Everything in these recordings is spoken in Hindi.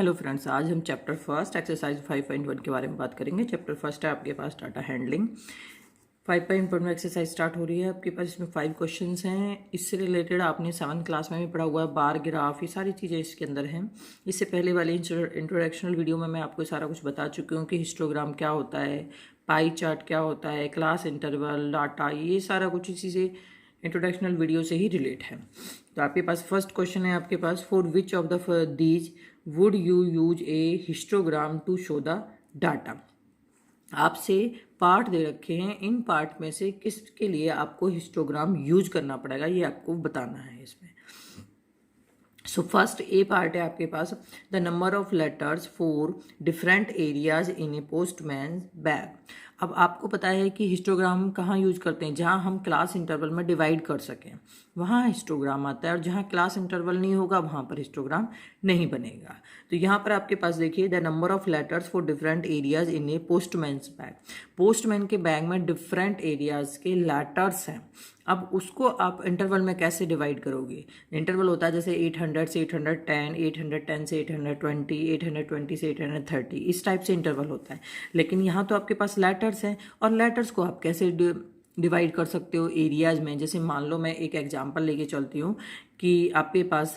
हेलो फ्रेंड्स, आज हम चैप्टर फर्स्ट एक्सरसाइज 5.1 के बारे में बात करेंगे। चैप्टर फर्स्ट है आपके पास डाटा हैंडलिंग। 5.1 में एक्सरसाइज स्टार्ट हो रही है आपके पास। इसमें 5 क्वेश्चंस हैं। इससे रिलेटेड आपने 7th क्लास में भी पढ़ा हुआ है। बार ग्राफ, ये सारी चीज़ें इसके अंदर हैं। इससे पहले वाली इंट्रोडक्शनल वीडियो में मैं आपको सारा कुछ बता चुकी हूँ कि हिस्टोग्राम क्या होता है, पाई चार्ट क्या होता है, क्लास इंटरवल, डाटा, ये सारा कुछ इसी से इंट्रोडक्शनल वीडियो से ही रिलेट है। तो आपके पास फर्स्ट क्वेश्चन है आपके पास, for which of the these would you use a histogram to show the data. आपसे पार्ट दे रखे हैं, इन पार्ट में से किसके लिए आपको हिस्टोग्राम यूज करना पड़ेगा, ये आपको बताना है इसमें। सो फर्स्ट ए पार्ट है आपके पास, the number of letters for different areas in a postman bag. अब आपको पता है कि हिस्टोग्राम कहाँ यूज करते हैं, जहाँ हम क्लास इंटरवल में डिवाइड कर सकें वहाँ हिस्टोग्राम आता है, और जहाँ क्लास इंटरवल नहीं होगा वहाँ पर हिस्टोग्राम नहीं बनेगा। तो यहाँ पर आपके पास देखिए, the number of letters for different areas in a postman's bag. Postman के बैग में डिफरेंट एरियाज के लेटर्स हैं। अब उसको आप इंटरवल में कैसे डिवाइड करोगे? इंटरवल होता है जैसे 800 से 810, 810 से 820, 820 से 830, इस टाइप से इंटरवल होता है। लेकिन यहाँ तो आपके पास लेटर्स हैं, और लेटर्स को आप कैसे डिवाइड कर सकते हो एरियाज में? जैसे मान लो मैं एक एग्जांपल लेके चलती हूँ कि आपके पास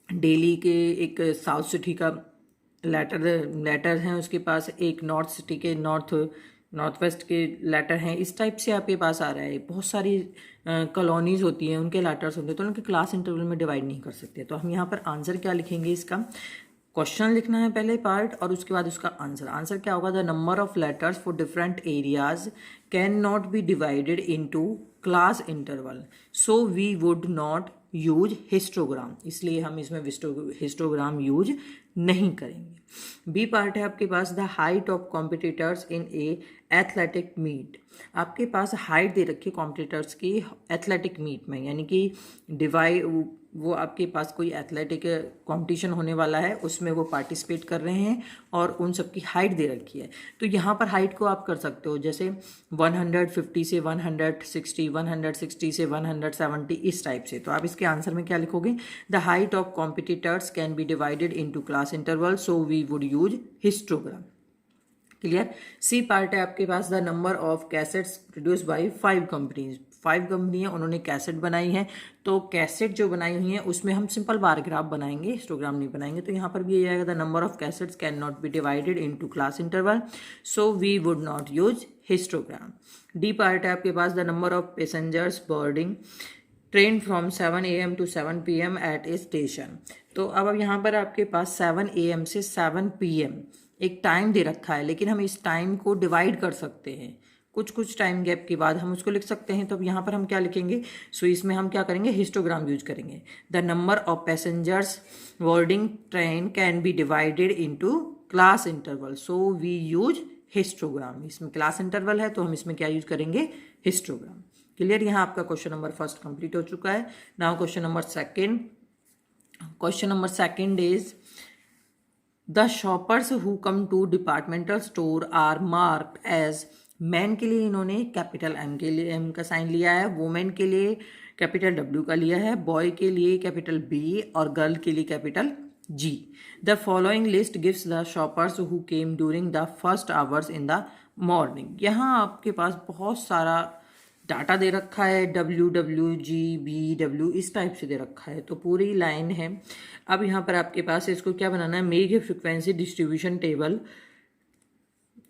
दिल्ली के एक साउथ सिटी का लेटर हैं, उसके पास एक नॉर्थ सिटी के नॉर्थ वेस्ट के लेटर हैं। इस टाइप से आपके पास आ रहा है। बहुत सारी कॉलोनीज होती हैं, उनके लेटर्स होते हैं, तो उनके क्लास इंटरवल में डिवाइड नहीं कर सकते। तो हम यहाँ पर आंसर क्या लिखेंगे इसका? क्वेश्चन लिखना है पहले पार्ट, और उसके बाद उसका आंसर। आंसर क्या होगा? The number of letters for different areas can not be divided into class interval, so we would not use histogram. इसलिए हम इसमें हिस्टोग्राम यूज नहीं करेंगे। बी पार्ट है आपके पास, the height of competitors in a athletic meet. आपके पास हाइट दे रखी है कॉम्पिटिटर्स की एथलेटिक मीट में, यानी कि वो आपके पास कोई एथलेटिक कंपटीशन होने वाला है, उसमें वो पार्टिसिपेट कर रहे हैं, और उन सब की हाइट दे रखी है। तो यहाँ पर हाइट को आप कर सकते हो जैसे 150 से 160, 160 से 170, इस टाइप से। तो आप इसके आंसर में क्या लिखोगे? The height of competitors can be divided into class interval, so we would use histogram. Clear? C part है आपके पास, the number of cassettes produce by 5 companies. 5 कंपनियां उन्होंने कैसेट बनाई हैं। तो कैसेट जो बनाई हुई हैं उसमें हम सिंपल बार ग्राफ बनाएंगे, हिस्टोग्राम नहीं बनाएंगे। तो यहाँ पर भी ये आएगा, the number of cassettes can not be divided into class interval, so we would not use histogram. D part है आपके पास, the number of passengers boarding train from 7 AM to 7 PM at a station. तो अब यहाँ पर आपके पास 7 AM से 7 PM एक टाइम दे रखा है, लेकिन हम इस टाइम को डिवाइड कर सकते हैं। कुछ टाइम गैप के बाद हम उसको लिख सकते हैं। तो अब यहाँ पर हम क्या लिखेंगे? सो इसमें हम क्या करेंगे? हिस्टोग्राम यूज करेंगे। The number of passengers boarding train can be divided into class interval, so we use histogram. इसमें क्लास इंटरवल है तो हम इसमें क्या यूज करेंगे? हिस्टोग्राम। क्लियर? यहाँ आपका क्वेश्चन नंबर फर्स्ट कंप्लीट हो चुका है। Now question number second. Question number second is, the shoppers who come to departmental store are marked as. Man के लिए इन्होंने कैपिटल M के लिए M का साइन लिया है, वुमेन के लिए कैपिटल W का लिया है, बॉय के लिए कैपिटल B, और गर्ल के लिए capital G। The following list gives the shoppers who came during the first hours in the morning. यहाँ आपके पास बहुत सारा डाटा दे रखा है, WWGBW इस टाइप से दे रखा है, तो पूरी लाइन है। अब यहाँ पर आपके पास इसको क्या बनाना है? Make a frequency distribution table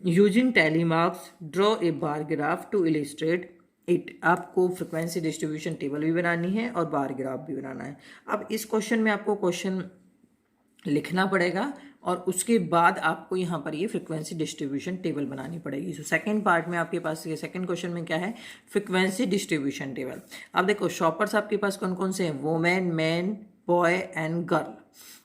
using tally marks, draw a bar graph to illustrate it. आपको फ्रीक्वेंसी डिस्ट्रीब्यूशन टेबल भी बनानी है और बार ग्राफ भी बनाना है। अब इस क्वेश्चन में आपको क्वेश्चन लिखना पड़ेगा, और उसके बाद आपको यहाँ पर ये फ्रीक्वेंसी डिस्ट्रीब्यूशन टेबल बनानी पड़ेगी। सो सेकंड पार्ट में आपके पास ये सेकंड क्वेश्चन में क्या है? Frequency distribution table. अब देखो शॉपर्स आपके पास कौन कौन से हैं? Women, man, boy and girl.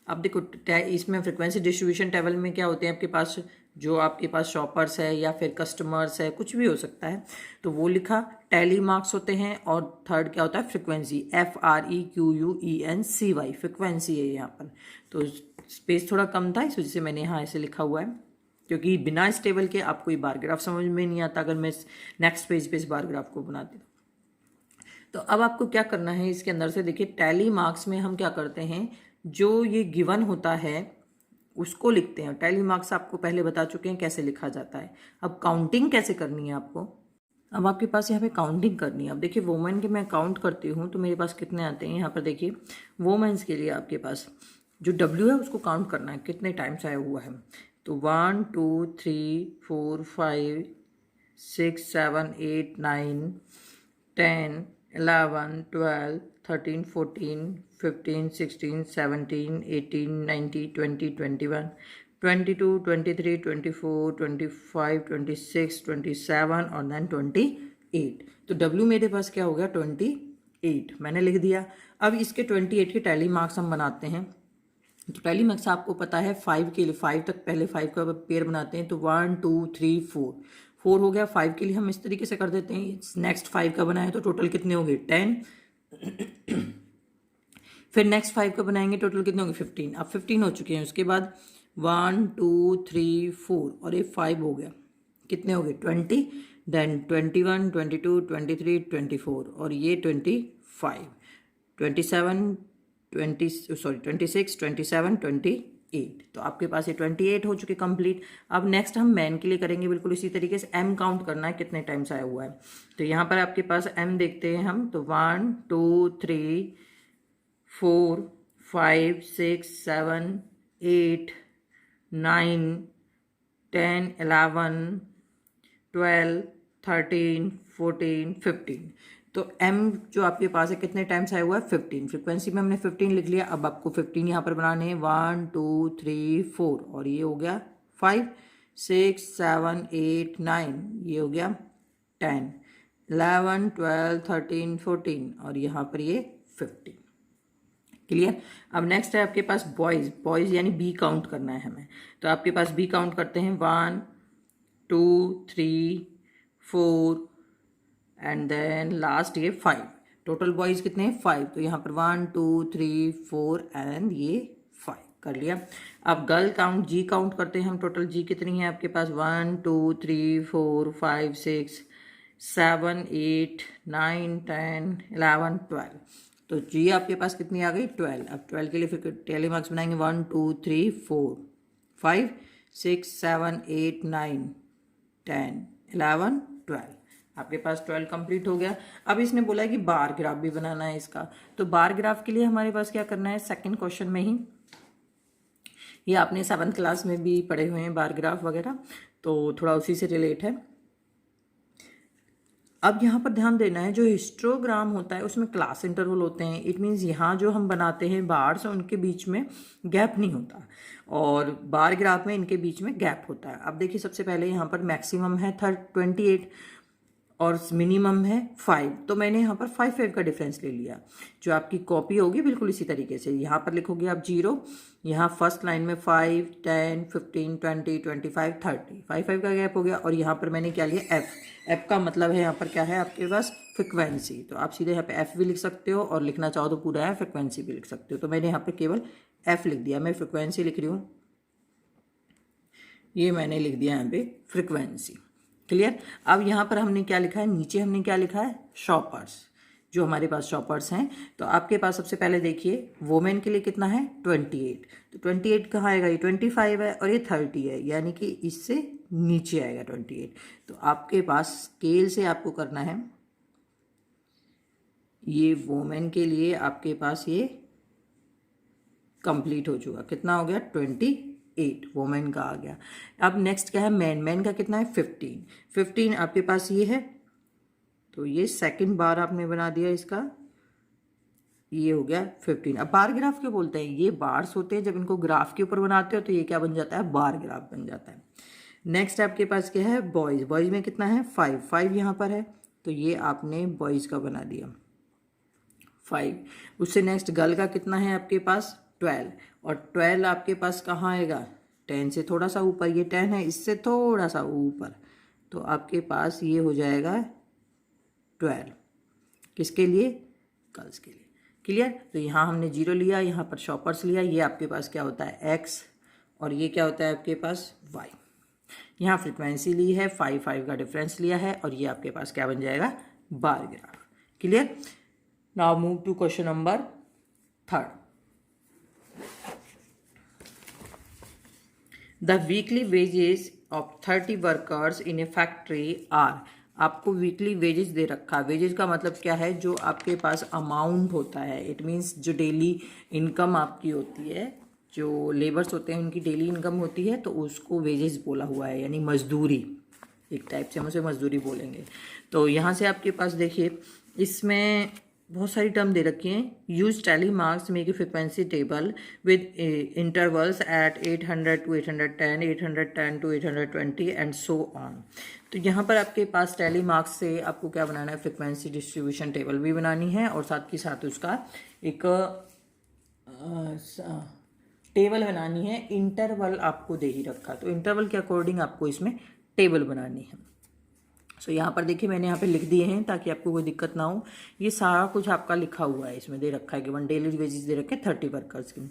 अब देखो इसमें फ्रीक्वेंसी डिस्ट्रीब्यूशन टेबल में क्या होते हैं आपके पास? जो आपके पास शॉपर्स है या फिर कस्टमर्स है, कुछ भी हो सकता है, तो वो लिखा। टैली मार्क्स होते हैं, और थर्ड क्या होता है? फ्रीक्वेंसी, FREQUENCY, फ्रीक्वेंसी है यहाँ पर। तो स्पेस थोड़ा कम था, इस वजह से मैंने यहाँ ऐसे लिखा हुआ है, क्योंकि बिना इस टेबल के आपको ये बार ग्राफ समझ में नहीं आता अगर मैं नेक्स्ट पेज पे इस बार ग्राफ को बनाती। तो अब आपको क्या करना है इसके अंदर से? देखिए टैली मार्क्स में हम क्या करते हैं, जो ये गिवन होता है उसको लिखते हैं। टैली मार्क्स आपको पहले बता चुके हैं कैसे लिखा जाता है। अब काउंटिंग कैसे करनी है आपको, अब आपके पास यहाँ पे काउंटिंग करनी है। अब देखिए वोमेन के मैं काउंट करती हूँ तो मेरे पास कितने आते हैं। यहाँ पर देखिए वोमेन्स के लिए आपके पास जो डब्ल्यू है उसको काउंट करना है कितने टाइम्स आया हुआ है। तो 1 2 3 4 5 6 7 8 9 10 11 12 13 14 15 16 17 18 19 20 21 22 23 24 25 26 27 और देन 28। तो W मेरे पास क्या हो गया 28 मैंने लिख दिया। अब इसके 28 के टैली मार्क्स हम बनाते हैं। तो टैली मार्क्स आपको पता है 5 के लिए 5 तक पहले 5 का पेयर बनाते हैं। तो 1 2 3 4 हो गया। 5 के लिए हम इस तरीके से कर देते हैं। नेक्स्ट 5 का बनाए तो टोटल कितने होंगे 10। फिर नेक्स्ट 5 का बनाएंगे टोटल कितने होंगे 15। अब 15 हो चुके हैं। उसके बाद 1 2 3 4 और ये 5 हो गया, कितने हो गए 20। देन 21 22 23 24 और ये 25 27 26 27 28। तो आपके पास ये 28 हो चुके कंप्लीट। अब नेक्स्ट हम मैन के लिए करेंगे बिल्कुल इसी तरीके से। एम काउंट करना है कितने टाइम्स आया हुआ है। तो यहाँ पर आपके पास एम देखते हैं हम। तो 1 2 3 4 5 6 7 8 9 10 11 12 13 14 15। तो m जो आपके पास है कितने टाइम्स आया हुआ है 15। फ्रीक्वेंसी में हमने 15 लिख लिया। अब आपको 15 यहाँ पर बनाने हैं 1 2 3 4 और ये हो गया 5 6 7 8 9 ये हो गया 10 11 12 13 14 और यहाँ पर ये 15। क्लियर। अब नेक्स्ट है आपके पास बॉयज़। बॉयज़ यानी बी काउंट करना है हमें। तो आपके पास बी काउंट करते हैं 1 2 3 4 एंड देन लास्ट ये 5। टोटल बॉयज़ कितने हैं 5। तो यहाँ पर 1 2 3 4 एंड ये 5 कर लिया। अब गर्ल काउंट जी काउंट करते हैं हम। टोटल जी कितनी है आपके पास 1 2 3 4 5 6 7 8 9 10 11 12। तो जी आपके पास कितनी आ गई 12। अब 12 के लिए फिर टैली मार्क्स बनाएंगे 1 2 3 4 5 6 7 8 9 10 11 12। आपके पास 12 कंप्लीट हो गया। अब इसने बोला है कि बार ग्राफ भी बनाना है इसका। तो बार ग्राफ के लिए हमारे पास क्या करना है, सेकंड क्वेश्चन में ही, ये आपने 7th क्लास में भी पढ़े हुए हैं बार ग्राफ वगैरह, तो थोड़ा उसी से रिलेट है। अब यहाँ पर ध्यान देना है, जो हिस्टोग्राम होता है उसमें क्लास इंटरवल होते हैं। इट मीन्स यहाँ जो हम बनाते हैं बार्स उनके बीच में गैप नहीं होता, और बार ग्राफ में इनके बीच में गैप होता है। अब देखिए सबसे पहले यहाँ पर मैक्सिमम है 28 और मिनिमम है 5। तो मैंने यहाँ पर 5 का डिफरेंस ले लिया। जो आपकी कॉपी होगी बिल्कुल इसी तरीके से यहाँ पर लिखोगे आप 0, यहाँ फर्स्ट लाइन में 5 10 15 20 25 30, 5 का गैप हो गया। और यहाँ पर मैंने क्या लिया एफ का मतलब है यहाँ पर क्या है आपके पास फ्रिक्वेंसी। तो आप सीधे यहाँ पे एफ भी लिख सकते हो और लिखना चाहो तो पूरा है फ्रिक्वेंसी भी लिख सकते हो। तो मैंने यहाँ पे केवल एफ लिख दिया, मैं फ्रिक्वेंसी लिख रही हूँ, ये मैंने लिख दिया यहाँ पे फ्रिक्वेंसी। क्लियर। अब यहाँ पर हमने क्या लिखा है, नीचे हमने क्या लिखा है शॉपर्स, जो हमारे पास शॉपर्स हैं। तो आपके पास सबसे पहले देखिए वोमेन के लिए कितना है 28। तो 28 कहाँ आएगा, ये 25 है और ये 30 है, यानी कि इससे नीचे आएगा 28। तो आपके पास स्केल से आपको करना है, ये वोमेन के लिए आपके पास ये कंप्लीट हो चुका। कितना हो गया 28 वोमेन का आ गया। अब नेक्स्ट क्या है मैन का कितना है 15 आपके पास ये है। तो ये सेकंड बार आपने बना दिया इसका, ये हो गया 15। अब बार ग्राफ क्यों बोलते हैं, ये बार्स होते हैं जब इनको ग्राफ के ऊपर बनाते हो तो ये क्या बन जाता है बार ग्राफ बन जाता है। नेक्स्ट आपके पास क्या है बॉयज़ में कितना है 5 यहाँ पर है, तो ये आपने बॉयज़ का बना दिया 5। उससे नेक्स्ट गर्ल का कितना है आपके पास 12, और 12 आपके पास कहाँ आएगा 10 से थोड़ा सा ऊपर, ये 10 है इससे थोड़ा सा ऊपर, तो आपके पास ये हो जाएगा 12 किसके लिए गर्ल्स के लिए। क्लियर। तो यहाँ हमने 0 लिया, यहाँ पर शॉपर्स लिया, ये आपके पास क्या होता है x और ये क्या होता है आपके पास y। यहाँ फ्रिक्वेंसी ली है 5 का डिफरेंस लिया है और ये आपके पास क्या बन जाएगा bar graph. Clear. Now move to question number 3। The weekly wages of 30 workers in a factory are. आपको वीकली वेजेस दे रखा है। वेजेस का मतलब क्या है, जो आपके पास अमाउंट होता है, इट मीन्स जो डेली इनकम आपकी होती है, जो लेबर्स होते हैं उनकी डेली इनकम होती है, तो उसको वेजेस बोला हुआ है, यानी मजदूरी। एक टाइप से हम उसे मजदूरी बोलेंगे। तो यहाँ से आपके पास देखिए, इसमें बहुत सारी टर्म दे रखी हैं। Use tally marks make a frequency table with intervals at 800 to 810, 810 to 820 and so on. तो यहाँ पर आपके पास टैली मार्क्स से आपको क्या बनाना है, फ्रिक्वेंसी डिस्ट्रीब्यूशन टेबल भी बनानी है, और साथ के साथ उसका एक टेबल बनानी है। इंटरवल आपको दे ही रखा, तो इंटरवल के अकॉर्डिंग आपको इसमें टेबल बनानी है। सो यहाँ पर देखिए, मैंने यहाँ पे लिख दिए हैं ताकि आपको कोई दिक्कत ना हो। ये सारा कुछ आपका लिखा हुआ है, इसमें दे रखा है कि वन डेली वेजेस दे रखे 30 वर्कर्स की।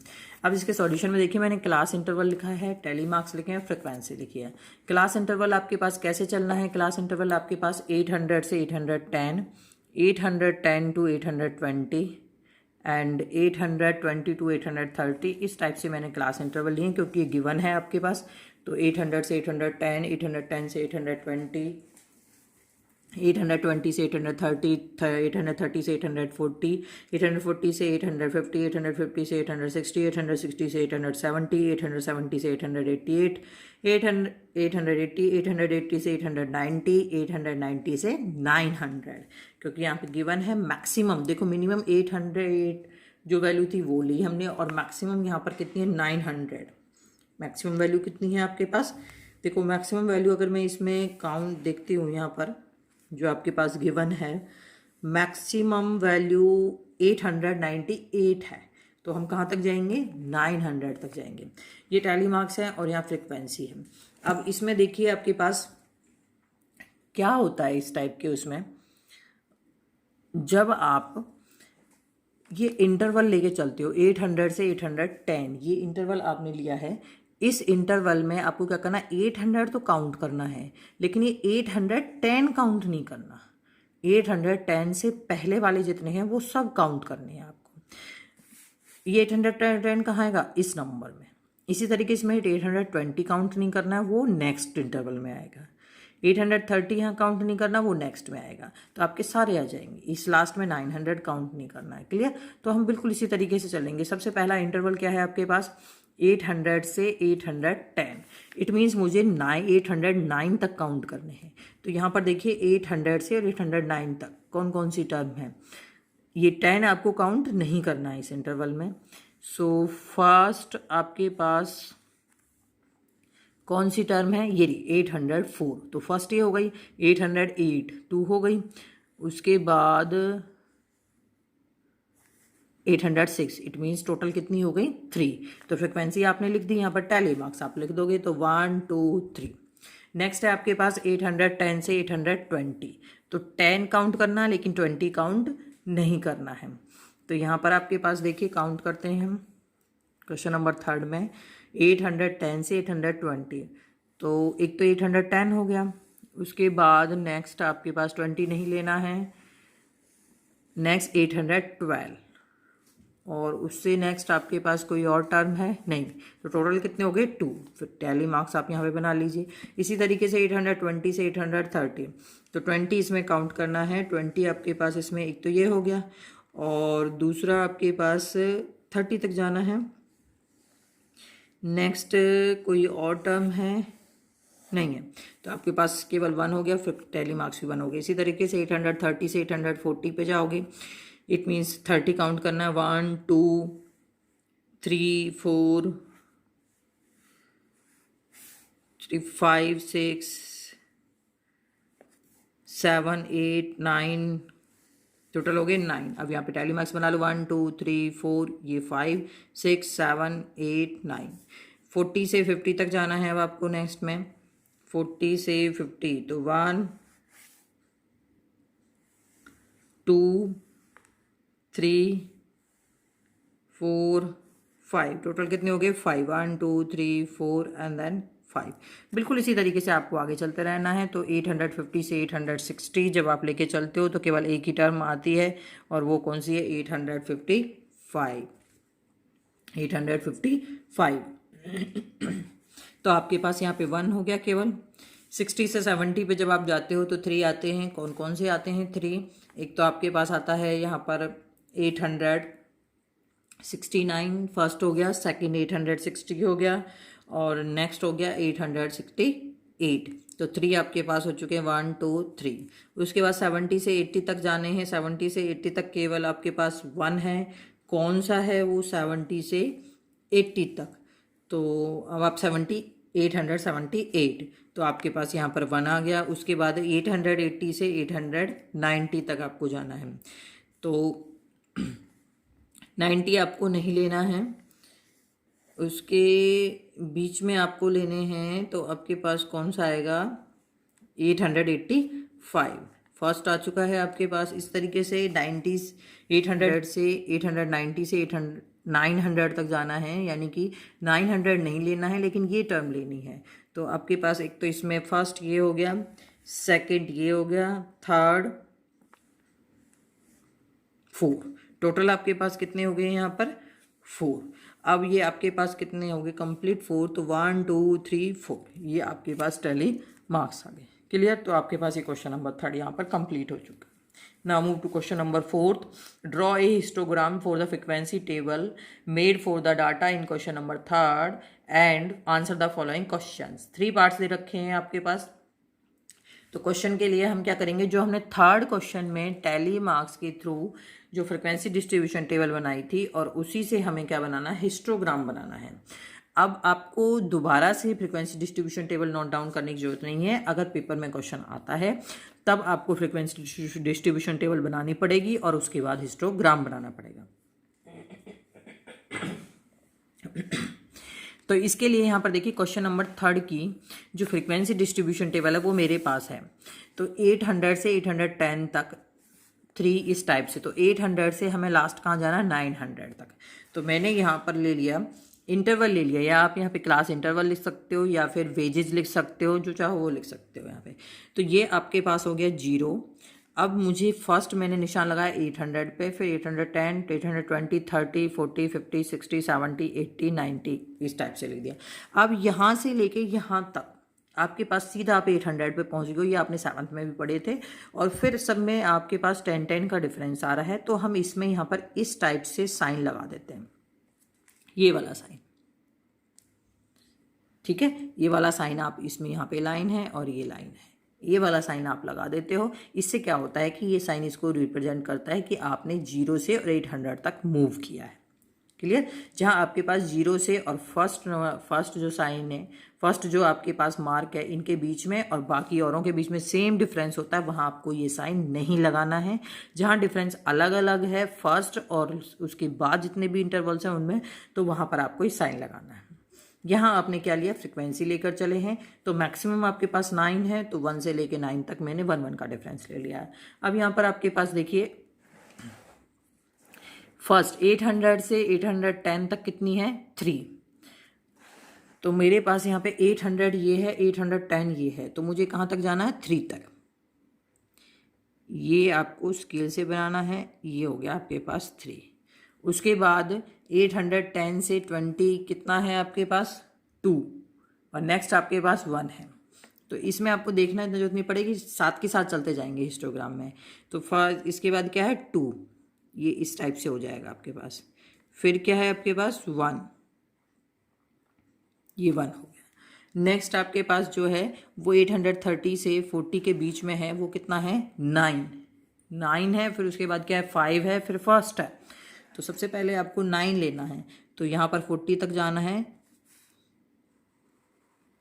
अब इसके सॉल्यूशन में देखिए, मैंने क्लास इंटरवल लिखा है, टैली मार्क्स लिखे हैं, फ्रिक्वेंसी लिखी है। क्लास इंटरवल आपके पास कैसे चलना है, क्लास इंटरवल आपके पास 800 से 810, 810 to 820 एंड 820 to 830, इस टाइप से मैंने क्लास इंटरवल लिए, क्योंकि ये गिवन है आपके पास। तो 800 से 810, 810 से 820, 820 से 830, 830 से 840, 840 से 850, 850 से 860, 860 से 870, 870 से 888, 880, 880 से 890, 890 से 900, क्योंकि यहाँ पे गिवन है मैक्सिमम। देखो, मिनिमम 800 जो वैल्यू थी वो ली हमने, और मैक्सिमम यहाँ पर कितनी है, 900। मैक्सिमम वैल्यू कितनी है आपके पास, देखो मैक्सिमम वैल्यू अगर मैं इसमें काउंट देखती हूँ, यहाँ पर जो आपके पास गिवन है, मैक्सिमम वैल्यू 898 है। तो हम कहाँ तक जाएंगे, 900 तक जाएंगे। ये टैली मार्क्स है और यहाँ फ्रिक्वेंसी है। अब इसमें देखिए आपके पास क्या होता है इस टाइप के, उसमें जब आप ये इंटरवल लेके चलते हो 800 से 810, ये इंटरवल आपने लिया है। इस इंटरवल में आपको क्या करना है, 800 तो काउंट करना है, लेकिन ये 810 काउंट नहीं करना। 810 से पहले वाले जितने हैं वो सब काउंट करने हैं आपको। ये 810 कहाँ आएगा, इस नंबर में। इसी तरीके से 820 काउंट नहीं करना है, वो नेक्स्ट इंटरवल में आएगा। 830 यहाँ काउंट नहीं करना, वो नेक्स्ट में आएगा। तो आपके सारे आ जाएंगे। इस लास्ट में 900 काउंट नहीं करना है। क्लियर। तो हम बिल्कुल इसी तरीके से चलेंगे। सबसे पहला इंटरवल क्या है आपके पास, 800 से 810। इट मीन्स मुझे 809 तक काउंट करने हैं। तो यहाँ पर देखिए 800 से और 809 तक कौन कौन सी टर्म है। ये 10 आपको काउंट नहीं करना है इस इंटरवल में। सो फर्स्ट आपके पास कौन सी टर्म है, ये 804। तो फर्स्ट ये हो गई। 808 2 हो गई। उसके बाद 806, इट मीन्स टोटल कितनी हो गई, 3। तो फ्रिक्वेंसी आपने लिख दी, यहाँ पर टैली मार्क्स आप लिख दोगे, तो 1 2 3। नेक्स्ट है आपके पास 810 से 820। तो 10 काउंट करना, लेकिन 20 काउंट नहीं करना है। तो यहाँ पर आपके पास देखिए काउंट करते हैं हम क्वेश्चन नंबर 3 में 810 से 820। तो एक तो 810 हो गया। उसके बाद नेक्स्ट आपके पास 20 नहीं लेना है। नेक्स्ट 812, और उससे नेक्स्ट आपके पास कोई और टर्म है नहीं। तो टोटल कितने हो गए, 2। फिर टैली मार्क्स आप यहाँ पे बना लीजिए। इसी तरीके से 820 से 830। तो 20 इसमें काउंट करना है। 20 आपके पास इसमें एक तो ये हो गया, और दूसरा आपके पास 30 तक जाना है। नेक्स्ट कोई और टर्म है नहीं है, तो आपके पास केवल 1 हो गया। फिर टैली मार्क्स भी 1 हो गए। इसी तरीके से 830 से 840 पे जाओगे। इट मीन्स 30 काउंट करना है। 1 2 3 4 5 6 7 8 9, टोटल हो गए 9। अब यहाँ पे टैली मार्क्स बना लो। 1 2 3 4, ये 5 6 7 8 9। 40 से 50 तक जाना है अब आपको। नेक्स्ट में 40 से 50, तो 1 2 3 4 5, टोटल कितने हो गए 5। 1 2 3 4 एंड देन 5। बिल्कुल इसी तरीके से आपको आगे चलते रहना है। तो 850 से 860 जब आप लेके चलते हो तो केवल एक ही टर्म आती है, और वो कौन सी है, 855। तो आपके पास यहाँ पे 1 हो गया केवल। 60 से 70 पे जब आप जाते हो तो 3 आते हैं। कौन कौन से आते हैं 3? एक तो आपके पास आता है यहाँ पर 869 फर्स्ट हो गया, सेकंड 860 हो गया और नेक्स्ट हो गया 868। तो 3 आपके पास हो चुके हैं, 1 2 3। उसके बाद 70 से 80 तक जाने हैं। 70 से 80 तक केवल आपके पास 1 है। कौन सा है वो? 70 से 80 तक। तो अब आप 878, तो आपके पास यहाँ पर 1 आ गया। उसके बाद 880 से 890 तक आपको जाना है। तो 90 आपको नहीं लेना है, उसके बीच में आपको लेने हैं। तो आपके पास कौन सा आएगा? 885 फर्स्ट आ चुका है आपके पास। इस तरीके से 800 से 890 से 900 तक जाना है, यानी कि 900 नहीं लेना है लेकिन ये टर्म लेनी है। तो आपके पास एक तो इसमें फर्स्ट ये हो गया, सेकंड ये हो गया, थर्ड 4। टोटल आपके पास कितने हो गए यहाँ पर? 4। अब ये आपके पास कितने हो गए कंप्लीट? 4। तो 1 2 3 4 ये आपके पास टैली मार्क्स आ गए। क्लियर? तो आपके पास ये क्वेश्चन नंबर 3 यहाँ पर कंप्लीट हो चुका। Now move to question number 4। Draw a histogram for the frequency table made for the data in question number 3 and answer the following questions. 3 parts दे रखे हैं आपके पास। तो क्वेश्चन के लिए हम क्या करेंगे, जो हमने थर्ड क्वेश्चन में टैली मार्क्स के थ्रू जो फ्रीक्वेंसी डिस्ट्रीब्यूशन टेबल बनाई थी और उसी से हमें क्या बनाना है? हिस्टोग्राम बनाना है। अब आपको दोबारा से frequency distribution table note down करने की जरूरत नहीं है। अगर पेपर में क्वेश्चन आता है तब आपको फ्रीक्वेंसी डिस्ट्रीब्यूशन टेबल बनानी पड़ेगी और उसके बाद हिस्टोग्राम बनाना पड़ेगा। तो इसके लिए यहाँ पर देखिए क्वेश्चन नंबर 3 की जो फ्रीक्वेंसी डिस्ट्रीब्यूशन टेबल है वो मेरे पास है। तो 800 से 810 तक 3 इस टाइप से। तो 800 से हमें लास्ट कहाँ जाना है? 900 तक। तो मैंने यहाँ पर ले लिया इंटरवल ले लिया, या आप यहाँ पे क्लास इंटरवल लिख सकते हो या फिर वेजेज लिख सकते हो, जो चाहो वो लिख सकते हो यहाँ पे। तो ये आपके पास हो गया 0। अब मुझे फर्स्ट मैंने निशान लगाया 800 पे, फिर 810, 820, 30, 40, 50, 60, 70, 80, 90 इस टाइप से लिख दिया। अब यहाँ से लेके यहाँ तक आपके पास सीधा आप 800 पे पहुँच गए। ये आपने 7th में भी पढ़े थे। और फिर सब में आपके पास 10-10 का डिफरेंस आ रहा है। तो हम इसमें यहाँ पर इस टाइप से साइन लगा देते हैं, ये वाला साइन। ठीक है, ये वाला साइन आप इसमें यहाँ पे लाइन है और ये लाइन है, ये वाला साइन आप लगा देते हो। इससे क्या होता है कि ये साइन इसको रिप्रेजेंट करता है कि आपने 0 से और 800 तक मूव किया है। क्लियर? जहाँ आपके पास 0 से और फर्स्ट जो साइन है, फर्स्ट जो आपके पास मार्क है, इनके बीच में और बाकी औरों के बीच में सेम डिफरेंस होता है, वहाँ आपको ये साइन नहीं लगाना है। जहाँ डिफरेंस अलग अलग है फर्स्ट और उसके बाद जितने भी इंटरवल्स हैं उनमें, तो वहाँ पर आपको ये साइन लगाना है। यहाँ आपने क्या लिया? फ्रीक्वेंसी लेकर चले हैं। तो मैक्सिमम आपके पास 9 है, तो 1 से लेके 9 तक मैंने 1-1 का डिफरेंस ले लिया है। अब यहाँ पर आपके पास देखिए फर्स्ट 800 से 810 तक कितनी है? 3। तो मेरे पास यहाँ पे 800 ये है, 810 ये है, तो मुझे कहाँ तक जाना है? 3 तक। ये आपको स्केल से बनाना है। ये हो गया आपके पास 3। उसके बाद 810 से 20 कितना है आपके पास? 2। और नेक्स्ट आपके पास 1 है। तो इसमें आपको देखना इतना जरूरत नहीं पड़ेगी, साथ के साथ चलते जाएंगे हिस्टोग्राम में। तो फर्स्ट इसके बाद क्या है? 2। ये इस टाइप से हो जाएगा आपके पास। फिर क्या है आपके पास? 1। ये 1 हो गया। नेक्स्ट आपके पास जो है वो 830 से 40 के बीच में है, वो कितना है? 9 है। फिर उसके बाद क्या है? 5 है, फिर फर्स्ट है। तो सबसे पहले आपको 9 लेना है। तो यहाँ पर 40 तक जाना है,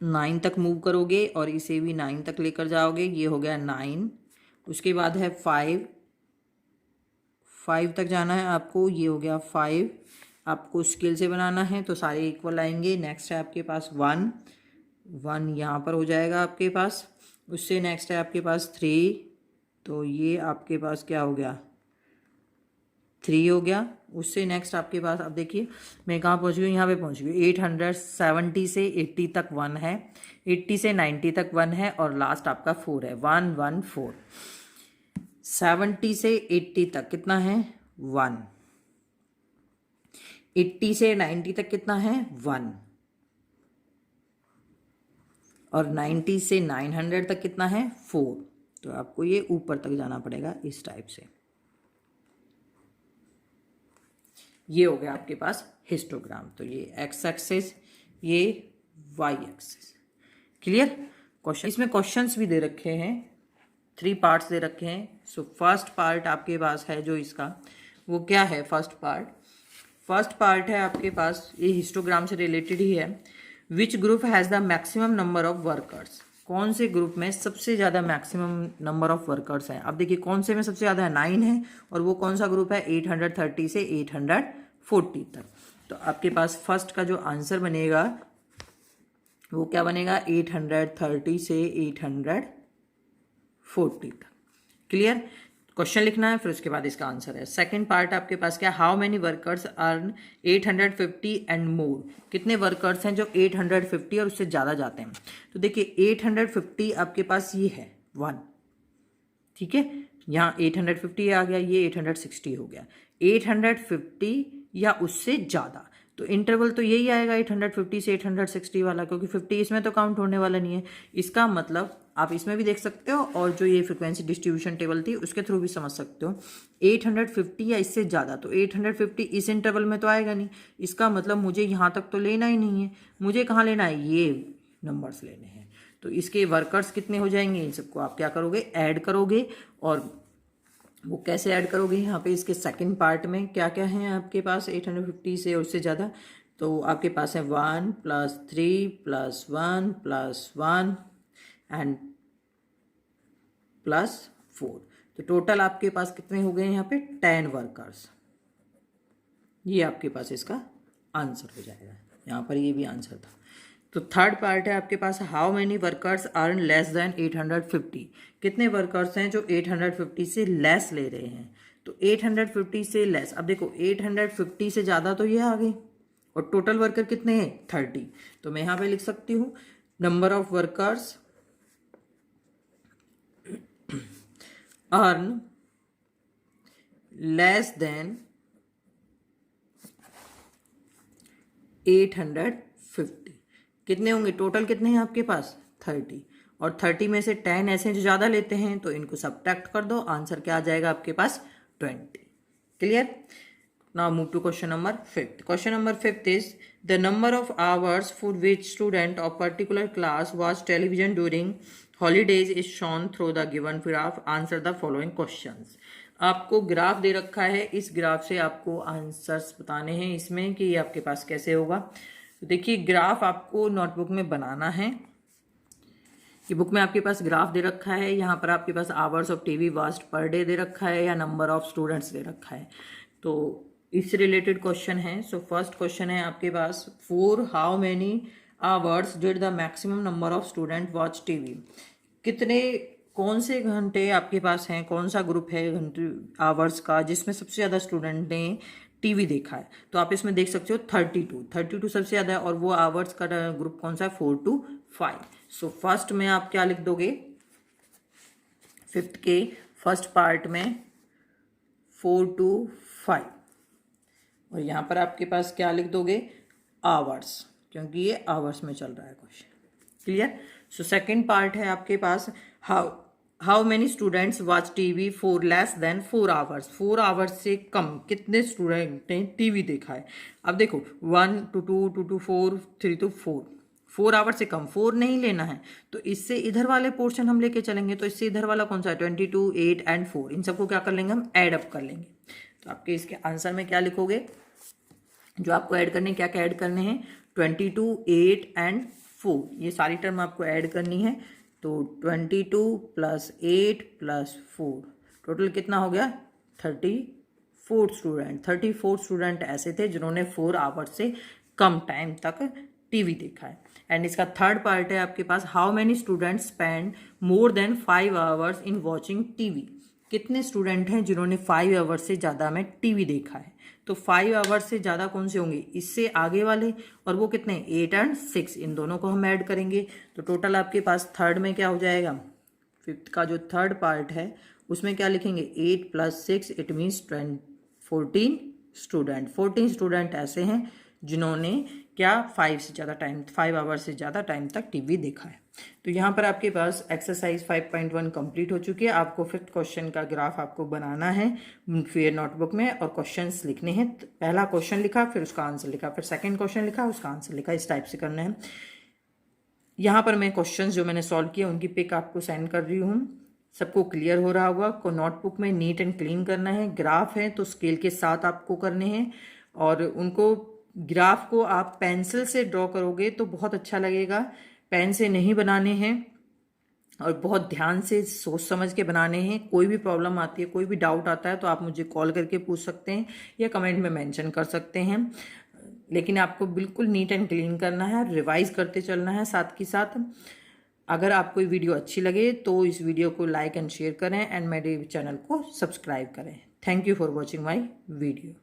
9 तक मूव करोगे और इसे भी 9 तक लेकर जाओगे। ये हो गया 9। उसके बाद है 5 तक जाना है आपको। ये हो गया 5। आपको स्केल से बनाना है तो सारे इक्वल आएंगे। नेक्स्ट है आपके पास 1 यहाँ पर हो जाएगा आपके पास। उससे नेक्स्ट है आपके पास 3। तो ये आपके पास क्या हो गया? 3 हो गया। उससे नेक्स्ट आपके पास, अब देखिए मैं कहाँ पहुँच गई? यहाँ पे पहुँच गई। 870 से 80 तक 1 है, 80 से 90 तक 1 है और लास्ट आपका 4 है। 1 1 4। 70 से 80 तक कितना है? 1। 80 से 90 तक कितना है? 1। और 90 से 900 तक कितना है 4। तो आपको ये ऊपर तक जाना पड़ेगा इस टाइप से। ये हो गया आपके पास हिस्टोग्राम। तो ये एक्स एक्सिस, ये वाई एक्सिस। क्लियर। क्वेश्चन, इसमें क्वेश्चंस भी दे रखे हैं, 3 पार्ट्स दे रखे हैं। सो फर्स्ट पार्ट आपके पास है जो इसका, वो क्या है? फर्स्ट पार्ट है आपके पास, ये हिस्टोग्राम से रिलेटेड ही है। Which group has the maximum number of workers? कौन से ग्रुप में सबसे ज़्यादा मैक्सिमम नंबर ऑफ वर्कर्स हैं? अब देखिए कौन से में सबसे ज़्यादा है, 9 है, और वो कौन सा ग्रुप है? 830 से 840 तक। तो आपके पास फर्स्ट का जो आंसर बनेगा वो क्या बनेगा? 830 से 840 तक। क्लियर। क्वेश्चन लिखना है, फिर उसके बाद इसका आंसर है। सेकंड पार्ट आपके पास क्या? How many workers earn 850 and more? कितने वर्कर्स हैं जो 850 और उससे ज़्यादा जाते हैं? तो देखिए 850 आपके पास ये है 1, ठीक है, यहाँ 850 आ गया, ये 860 हो गया। 850 या उससे ज़्यादा, तो इंटरवल तो यही आएगा 850 से 860 वाला, क्योंकि 50 इसमें तो काउंट होने वाला नहीं है। इसका मतलब आप इसमें भी देख सकते हो, और जो ये फ्रिक्वेंसी डिस्ट्रीब्यूशन टेबल थी उसके थ्रू भी समझ सकते हो। 850 या इससे ज़्यादा, तो 850 इस इंटरवल में तो आएगा नहीं। इसका मतलब मुझे यहाँ तक तो लेना ही नहीं है, मुझे कहाँ लेना है? ये नंबर्स लेने हैं। तो इसके वर्कर्स कितने हो जाएंगे? इन सबको आप क्या करोगे? ऐड करोगे। और वो कैसे ऐड करोगे? यहाँ पे इसके सेकंड पार्ट में क्या क्या है आपके पास 850 से उससे ज़्यादा? तो आपके पास है 1 + 3 + 1 + 1 एंड +4। तो टोटल आपके पास कितने हो गए यहाँ पे? 10 वर्कर्स। ये आपके पास इसका आंसर हो जाएगा। यहाँ पर ये भी आंसर था। तो थर्ड पार्ट है आपके पास, how many workers earn less than 850? कितने वर्कर्स हैं जो 850 से लेस ले रहे हैं? तो 850 से लेस, अब देखो 850 से ज़्यादा तो ये आ गई, और टोटल वर्कर कितने हैं? 30। तो मैं यहाँ पे लिख सकती हूँ number of workers earn less than 850। कितने होंगे? टोटल कितने हैं आपके पास? 30। और 30 में से 10 ऐसे हैं जो ज़्यादा लेते हैं, तो इनको सब्ट्रैक्ट कर दो, आंसर क्या आ जाएगा आपके पास? 20। Clear. Now move to question number 5। Question number 5 is the number of hours for which student of particular class watch television during holidays is shown through the given graph. Answer the following questions. आपको ग्राफ दे रखा है, इस ग्राफ से आपको आंसर्स बताने हैं इसमें कि ये आपके पास कैसे होगा। तो देखिए ग्राफ आपको नोटबुक में बनाना है। ये बुक में आपके पास ग्राफ दे रखा है, यहाँ पर आपके पास hours of TV watched per day दे रखा है या नंबर ऑफ स्टूडेंट्स दे रखा है। तो इससे रिलेटेड क्वेश्चन है। सो फर्स्ट क्वेश्चन है आपके पास, for how many hours did the maximum number of student watch TV? कितने, कौन से घंटे आपके पास हैं, कौन सा ग्रुप है घंटे आवर्स का जिसमें सबसे ज़्यादा स्टूडेंट ने टीवी देखा है? तो आप इसमें देख सकते हो 32 सबसे ज़्यादा है, और वो आवर्स का ग्रुप कौन सा है? 4 to 5। सो फर्स्ट में आप क्या लिख दोगे? 5th के फर्स्ट पार्ट में 4 to 5, और यहाँ पर आपके पास क्या लिख दोगे? आवर्स, क्योंकि ये आवर्स में चल रहा है question. Clear. So second part है आपके पास, how many students watch TV for less than 4 hours? 4 hours से कम कितने स्टूडेंट ने टीवी देखा है? अब देखो 1 to 2 2 to 4 3 to 4 आवर्स से कम, 4 नहीं लेना है, तो इससे इधर वाले पोर्शन हम लेके चलेंगे। तो इससे इधर वाला कौन सा है? 22 8 एंड 4, इन सबको क्या कर लेंगे हम? ऐड अप कर लेंगे। तो आपके इसके आंसर में क्या लिखोगे? जो आपको ऐड करने, क्या क्या ऐड करने हैं? 22 8 एंड 4, ये सारी टर्म आपको ऐड करनी है। तो 22 + 8 + 4 टोटल कितना हो गया? 34 स्टूडेंट। 34 स्टूडेंट ऐसे थे जिन्होंने 4 आवर्स से कम टाइम तक टीवी देखा है। एंड इसका थर्ड पार्ट है आपके पास, how many students spend more than 5 hours in watching TV? कितने स्टूडेंट हैं जिन्होंने 5 आवर्स से ज़्यादा में टीवी देखा है? तो 5 आवर्स से ज़्यादा कौन से होंगे? इससे आगे वाले, और वो कितने? 8 और 6, इन दोनों को हम ऐड करेंगे। तो टोटल आपके पास थर्ड में क्या हो जाएगा? 5th का जो थर्ड पार्ट है उसमें क्या लिखेंगे? 8 + 6 इट मीन्स 14 स्टूडेंट। 14 स्टूडेंट ऐसे हैं जिन्होंने क्या 5 आवर से ज़्यादा टाइम तक टीवी देखा है। तो यहाँ पर आपके पास एक्सरसाइज 5.1 कंप्लीट हो चुकी है। आपको 5th क्वेश्चन का ग्राफ आपको बनाना है फिर नोटबुक में और क्वेश्चंस लिखने हैं। पहला क्वेश्चन लिखा, फिर उसका आंसर लिखा, फिर सेकंड क्वेश्चन लिखा, उसका आंसर लिखा, इस टाइप से करना है। यहाँ पर मैं क्वेश्चंस जो मैंने सॉल्व किए उनकी पिक आपको सेंड कर रही हूँ। सबको क्लियर हो रहा होगा। को नोटबुक में नीट एंड क्लीन करना है। ग्राफ है तो स्केल के साथ आपको करने हैं और उनको ग्राफ को आप पेंसिल से ड्रॉ करोगे तो बहुत अच्छा लगेगा। पेन से नहीं बनाने हैं और बहुत ध्यान से सोच समझ के बनाने हैं। कोई भी प्रॉब्लम आती है, कोई भी डाउट आता है तो आप मुझे कॉल करके पूछ सकते हैं या कमेंट में मेंशन कर सकते हैं। लेकिन आपको बिल्कुल नीट एंड क्लीन करना है, रिवाइज करते चलना है साथ के साथ। अगर आपको ये वीडियो अच्छी लगे तो इस वीडियो को लाइक एंड शेयर करें एंड मेरे चैनल को सब्सक्राइब करें। Thank you for watching my video.